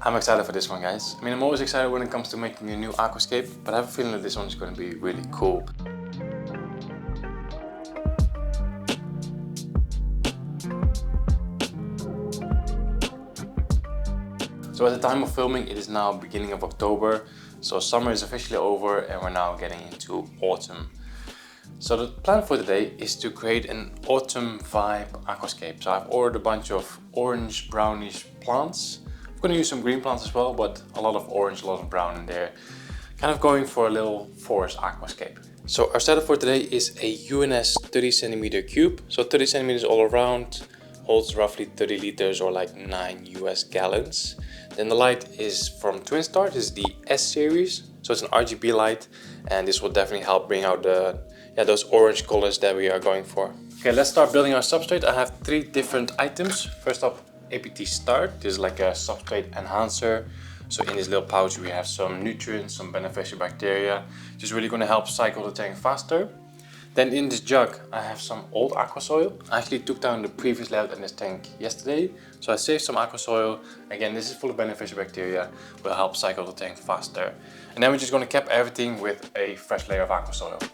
I'm excited for this one, guys. I mean, I'm always excited when it comes to making a new aquascape, but I have a feeling that this one is going to be really cool. So at the time of filming, it is now beginning of October, so summer is officially over and we're now getting into autumn. So the plan for today is to create an autumn vibe aquascape. So I've ordered a bunch of orange brownish plants. I'm going to use some green plants as well, but a lot of orange, a lot of brown in there. Kind of going for a little forest aquascape. So our setup for today is a UNS 30 centimeter cube. So 30 centimeters all around, holds roughly 30 liters or like 9 US gallons. Then the light is from Twinstar. This is the S series, so it's an RGB light, and this will definitely help bring out those orange colors that we are going for. Okay, let's start building our substrate. I have 3 different items. First up, APT Start. This is like a substrate enhancer. So in this little pouch we have some nutrients, some beneficial bacteria, just really going to help cycle the tank faster. Then in this jug I have some old AQUASOIL. I actually took down the previous layout in this tank yesterday, so I saved some AQUASOIL. Again, this is full of beneficial bacteria, will help cycle the tank faster. And then we're just going to cap everything with a fresh layer of AQUASOIL.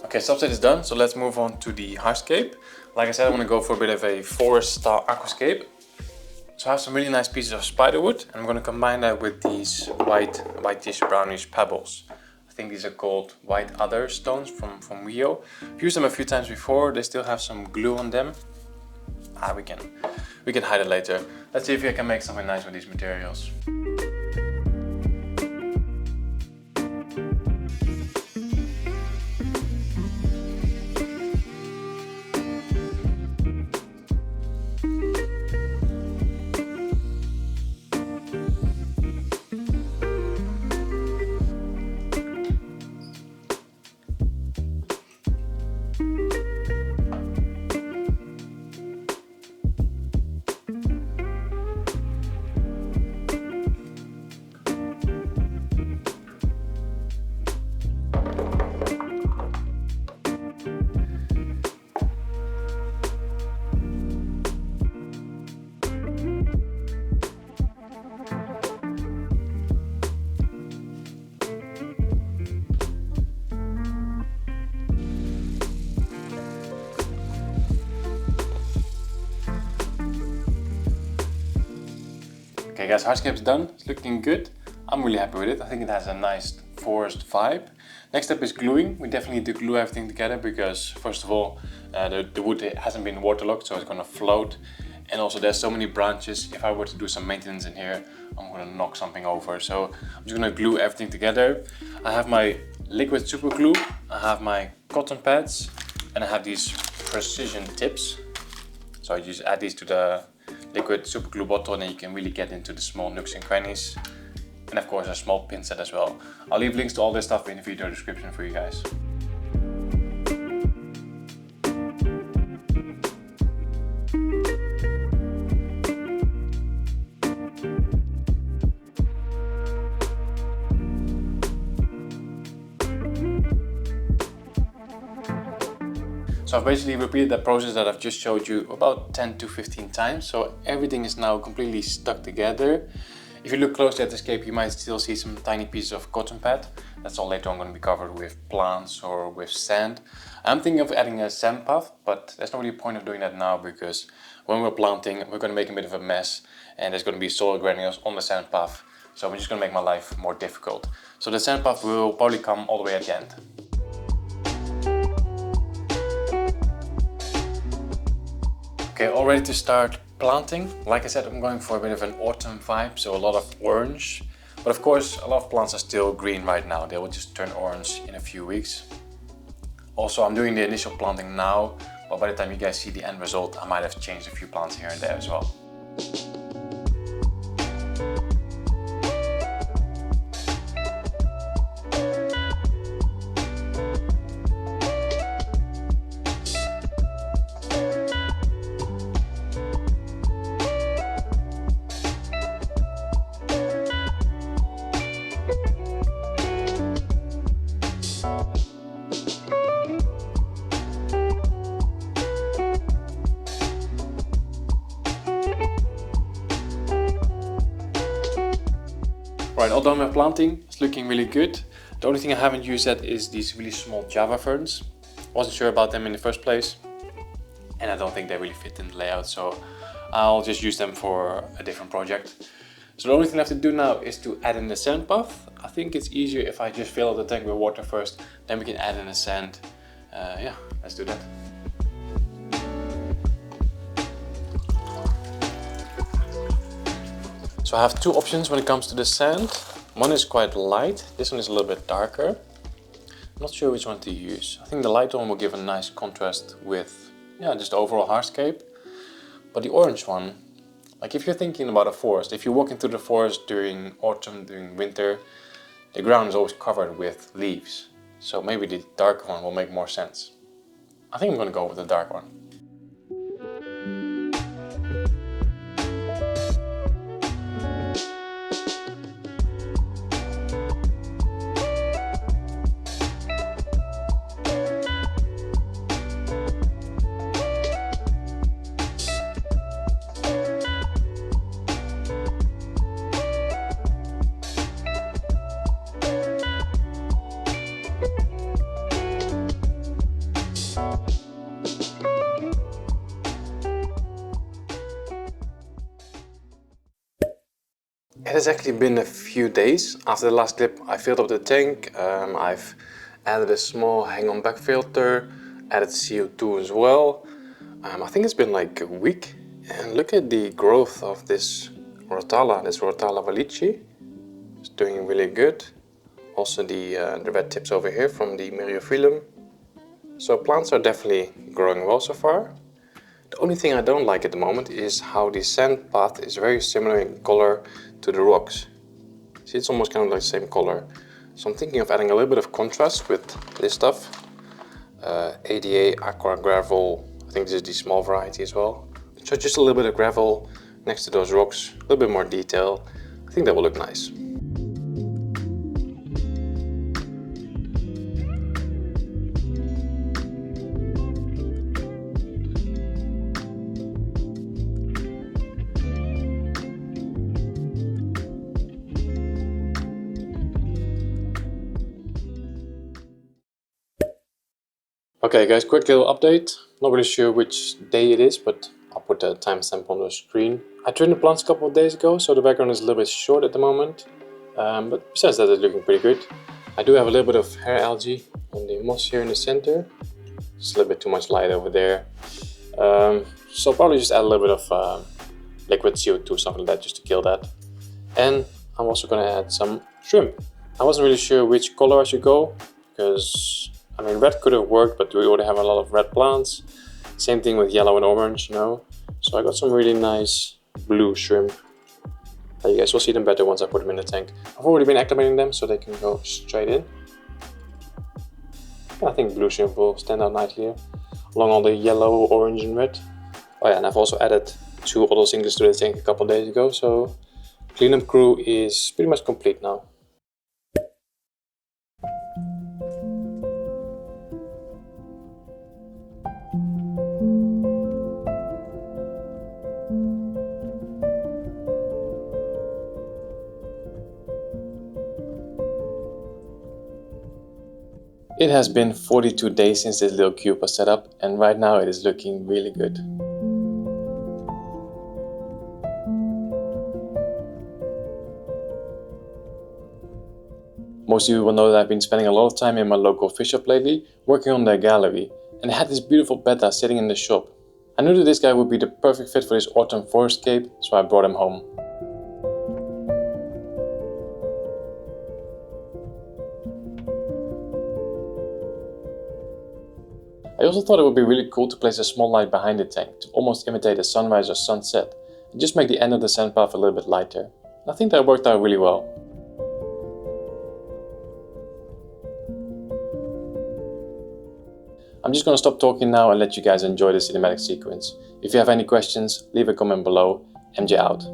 Okay, substrate is done, so let's move on to the hardscape. Like I said, I want to go for a bit of a forest style aquascape. So I have some really nice pieces of spiderwood, and I'm going to combine that with these whitish brownish pebbles. I think these are called white adder stones from Rio. I've used them a few times before. They still have some glue on them. We can hide it later. Let's see if I can make something nice with these materials. Okay guys, hardscape's done. It's looking good. I'm really happy with it. I think it has a nice forest vibe. Next step is gluing. We definitely need to glue everything together because first of all, the wood hasn't been waterlogged, so it's going to float. And also there's so many branches. If I were to do some maintenance in here, I'm going to knock something over. So I'm just going to glue everything together. I have my liquid super glue, I have my cotton pads, and I have these precision tips. So I just add these to the liquid super glue bottle, and then you can really get into the small nooks and crannies. And of course a small pin set as well. I'll leave links to all this stuff in the video description for you guys. So I've basically repeated that process that I've just showed you about 10 to 15 times. So everything is now completely stuck together. If you look closely at the scape, you might still see some tiny pieces of cotton pad. That's all later on going to be covered with plants or with sand. I'm thinking of adding a sand path, but there's not really a point of doing that now because when we're planting, we're going to make a bit of a mess and there's going to be soil granules on the sand path. So I'm just going to make my life more difficult. So the sand path will probably come all the way at the end. Okay, all ready to start planting. Like I said, I'm going for a bit of an autumn vibe, so a lot of orange. But of course, a lot of plants are still green right now. They will just turn orange in a few weeks. Also, I'm doing the initial planting now, but by the time you guys see the end result, I might have changed a few plants here and there as well. Right, all done with planting. It's looking really good. The only thing I haven't used yet is these really small Java ferns. Wasn't sure about them in the first place, and I don't think they really fit in the layout, so I'll just use them for a different project. So the only thing I have to do now is to add in the sand path. I think it's easier if I just fill up the tank with water first, then we can add in the sand. Yeah, let's do that. So I have two options when it comes to the sand. One is quite light, this one is a little bit darker. I'm not sure which one to use. I think the light one will give a nice contrast with, yeah, just the overall hardscape. But the orange one, like if you're thinking about a forest, if you're walking through the forest during autumn, during winter, the ground is always covered with leaves. So maybe the dark one will make more sense. I think I'm gonna go with the dark one. It has actually been a few days after the last clip. I filled up the tank, I've added a small hang-on back filter, added CO2 as well. I think it's been like a week, and look at the growth of this Rotala valici. It's doing really good. Also the red tips over here from the Myriophyllum. So plants are definitely growing well so far. The only thing I don't like at the moment is how the sand path is very similar in color to the rocks. See, it's almost kind of like the same color. So I'm thinking of adding a little bit of contrast with this stuff. ADA Aqua Gravel, I think this is the small variety as well. So just a little bit of gravel next to those rocks, a little bit more detail. I think that will look nice. Okay guys, quick little update. Not really sure which day it is, but I'll put the timestamp on the screen. I trimmed the plants a couple of days ago, so the background is a little bit short at the moment. But besides that, it's looking pretty good. I do have a little bit of hair algae on the moss here in the center. Just a little bit too much light over there. So I'll probably just add a little bit of liquid CO2, something like that, just to kill that. And I'm also going to add some shrimp. I wasn't really sure which color I should go, because I mean, red could have worked, but we already have a lot of red plants. Same thing with yellow and orange, you know. So I got some really nice blue shrimp. You guys will see them better once I put them in the tank. I've already been acclimating them so they can go straight in. I think blue shrimp will stand out nicely here, along all the yellow, orange and red. Oh yeah, and I've also added 2 other singles to the tank a couple of days ago, so cleanup crew is pretty much complete now. It has been 42 days since this little cube was set up, and right now it is looking really good. Most of you will know that I've been spending a lot of time in my local fish shop lately, working on their gallery, and they had this beautiful Betta sitting in the shop. I knew that this guy would be the perfect fit for this autumn forescape, so I brought him home. I also thought it would be really cool to place a small light behind the tank to almost imitate a sunrise or sunset and just make the end of the sand path a little bit lighter. I think that worked out really well. I'm just going to stop talking now and let you guys enjoy the cinematic sequence. If you have any questions, leave a comment below. MJ out.